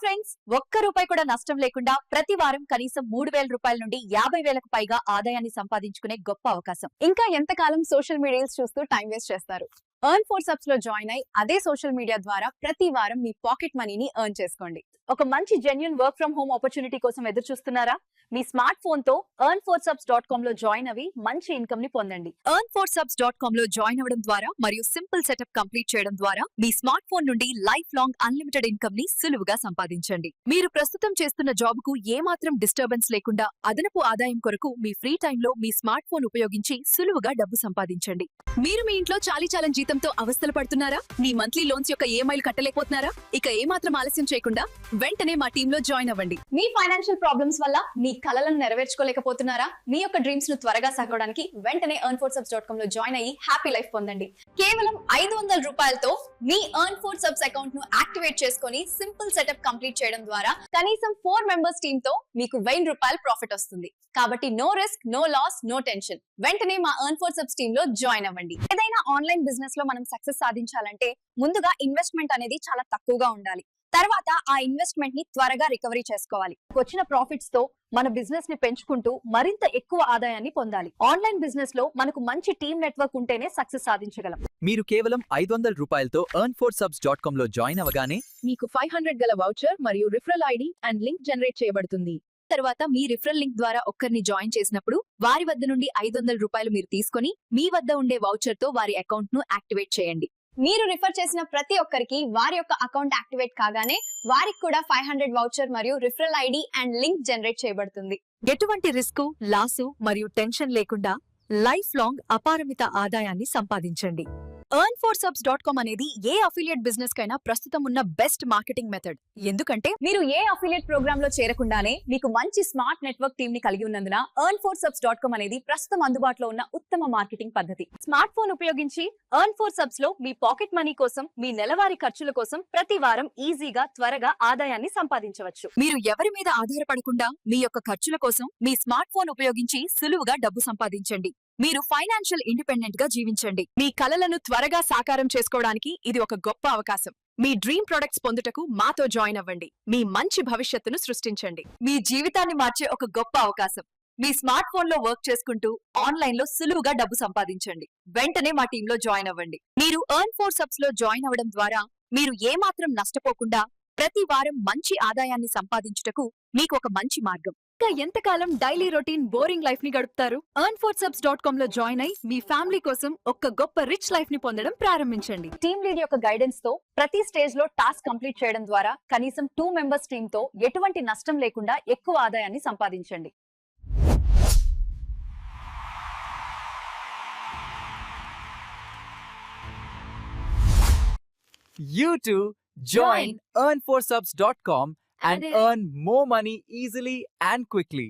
Friends, ఒక్క రూపాయి కూడా నష్టం లేకుండా ప్రతి వారం కనీసం 3,000 రూపాయల నుండి 50,000కు పైగా ఆదాయాన్ని సంపాదించుకునే గొప్ప అవకాశం. ఇంకా ఎంతకాలం సోషల్ మీడియాస్ చూస్తూ టైం వేస్ట్ చేస్తారు? ఎర్న్ ఫోర్ సబ్స్ లో జాయిన్ అయి అదే సోషల్ మీడియా ద్వారా ప్రతి వారం మీ పాకెట్ మనీని ఎర్న్ చేసుకోండి. ఒక మంచి genuine work from home opportunity కోసం ఎదురు చూస్తున్నారా? మీ స్మార్ట్ ఫోన్ తో earnforsubs.com లో జాయిన్ అవి మంచి ఇన్కమ్ ని పొందండి. earnforsubs.com లో జాయిన్ అవ్వడం ద్వారా మరియు సింపుల్ సెటప్ కంప్లీట్ చేయడం ద్వారా మీ స్మార్ట్ ఫోన్ నుండి లైఫ్ లాంగ్ అన్లిమిటెడ్ ఇన్కమ్ ని సులువుగా సంపాదించండి. మీరు ప్రస్తుతం చేస్తున్న జాబ్ కు ఏ మాత్రం డిస్టర్బెన్స్ లేకుండా అదనపు ఆదాయం కొరకు మీ ఫ్రీ టైమ్ లో మీ స్మార్ట్ ఫోన్ ఉపయోగించి సులువుగా డబ్బు సంపాదించండి. మీరు మీ ఇంట్లో చాలీ జీతంతో అవస్థలు పడుతున్నారా? మీ మంత్లీ లోన్స్ యొక్క ఈఎంఐలు కట్టలేకపోతున్నారా? ఇక ఏ మాత్రం ఆలస్యం చేయకుండా వెంటనే మా టీమ్ లో జాయిన్ అవ్వండి. మీ ఫైనాన్షియల్ ప్రాబ్లమ్స్ వల్ల మీ కలలను నెరవేర్చుకోలేకపోతున్నారా? మీ యొక్క డ్రీమ్స్ ను త్వరగా సాగడానికి వెంటనే earnforsubs.com లో జాయిన్ అయ్యి హ్యాపీ లైఫ్ పొందండి. కేవలం 500 రూపాయలతో మీ ఎర్న్ ఫోర్ సబ్స్ అకౌంట్ ను యాక్టివేట్ చేసుకుని సింపుల్ సెటప్ కంప్లీట్ చేయడం ద్వారా కనీసం 4 మెంబర్స్ టీమ్ తో మీకు 1000 రూపాయల ప్రాఫిట్ వస్తుంది. కాబట్టి no risk, no loss, no tension. వెంటనే మా ఎర్న్ ఫోర్ సబ్స్ టీమ్ లో జాయిన్ అవ్వండి. ఏదైనా ఆన్లైన్ బిజినెస్ లో మనం సక్సెస్ సాధించాలంటే ముందుగా ఇన్వెస్ట్మెంట్ అనేది చాలా తక్కువగా ఉండాలి. తర్వాత ఆ ఇన్వెస్ట్మెంట్ ని త్వరగా రికవరీ చేసుకోవాలి. వచ్చిన ప్రాఫిట్స్ తో మన బిజినెస్ ని పెంచుకుంటూ మరింత ఎక్కువ ఆదాయాన్ని పొందాలి. ఆన్లైన్ బిజినెస్ లో మనకు మంచి టీమ్ నెట్వర్క్ ఉంటేనే సక్సెస్ సాధించగలం. మీరు కేవలం 500 రూపాయలతో earnforsubs.com లో జాయిన్ అవ్వగానే మీకు 500 గల వౌచర్ మరియు referral ID and link generate చేయబడుతుంది. తర్వాత మీ రిఫరల్ లింక్ ద్వారా ఒక్కరిని జాయిన్ చేసినప్పుడు వారి వద్ద నుండి 500 రూపాయలు మీరు తీసుకొని మీ వద్ద ఉండే వౌచర్ తో వారి అకౌంట్ ను యాక్టివేట్ చేయండి. మీరు రిఫర్ చేసిన ప్రతి ఒక్కరికి వారి యొక్క అకౌంట్ యాక్టివేట్ కాగానే వారికి కూడా 500 వౌచర్ మరియు referral ID and link generate చేయబడుతుంది. ఎటువంటి రిస్క్, లాసు మరియు టెన్షన్ లేకుండా లైఫ్ లాంగ్ అపారమిత ఆదాయాన్ని సంపాదించండి. earnforsubs.com అనేది ఏ అఫిలియేట్ బిజినెస్ కైనా ప్రస్తుతం ఉన్న బెస్ట్ మార్కెటింగ్ మెథడ్. ఎందుకంటే మీరు ఏ అఫిలియేట్ ప్రోగ్రామ్ లో చేరకుండానే మీకు మంచి స్మార్ట్ నెట్వర్క్ టీమ్ ని కలిగి ఉన్నందున earnforsubs.com అనేది ప్రస్తుతం అందుబాటులో ఉన్న ఉత్తమ మార్కెటింగ్ పద్ధతి. స్మార్ట్ ఫోన్ ఉపయోగించి earnforsubs లో మీ పాకెట్ మనీ కోసం, మీ నెలవారీ ఖర్చుల కోసం ప్రతి వారం ఈజీగా త్వరగా ఆదాయాన్ని సంపాదించవచ్చు. మీరు ఎవరి మీద ఆధారపడకుండా మీ యొక్క ఖర్చుల కోసం మీ స్మార్ట్ ఫోన్ ఉపయోగించి సులువుగా డబ్బు సంపాదించండి. మీరు ఫైనాన్షియల్ ఇండిపెండెంట్ గా జీవించండి. మీ కలలను త్వరగా సాకారం చేసుకోవడానికి ఇది ఒక గొప్ప అవకాశం. మీ డ్రీమ్ ప్రొడక్ట్స్ పొందుటకు మాతో జాయిన్ అవ్వండి. మీ మంచి భవిష్యత్తును సృష్టించండి. మీ జీవితాన్ని మార్చే ఒక గొప్ప అవకాశం. మీ స్మార్ట్ ఫోన్ లో వర్క్ చేసుకుంటూ ఆన్లైన్ లో సులువుగా డబ్బు సంపాదించండి. వెంటనే మా టీమ్ లో జాయిన్ అవ్వండి. మీరు earnforsubs లో జాయిన్ అవ్వడం ద్వారా మీరు ఏ మాత్రం నష్టపోకుండా ప్రతి వారం మంచి ఆదాయాన్ని సంపాదించుటకు మీకు ఒక మంచి మార్గం. ఇంకా ఎంతకాలం డైలీ రొటీన్ బోరింగ్ లైఫ్ ని గడుపుతారు? earnforsubs.com లో జాయిన్ అయి మీ ఫ్యామిలీ కోసం ఒక గొప్ప రిచ్ లైఫ్ ని పొందడం ప్రారంభించండి. టీమ్ లీడ్ యొక్క గైడెన్స్ తో ప్రతి స్టేజ్ లో టాస్క్ కంప్లీట్ చేయడం ద్వారా కనీసం 2 మెంబర్స్ టీమ్ తో ఎటువంటి నష్టం లేకుండా ఎక్కువ ఆదాయాన్ని సంపాదించండి. you too join earnforsubs.com and earn more money easily and quickly.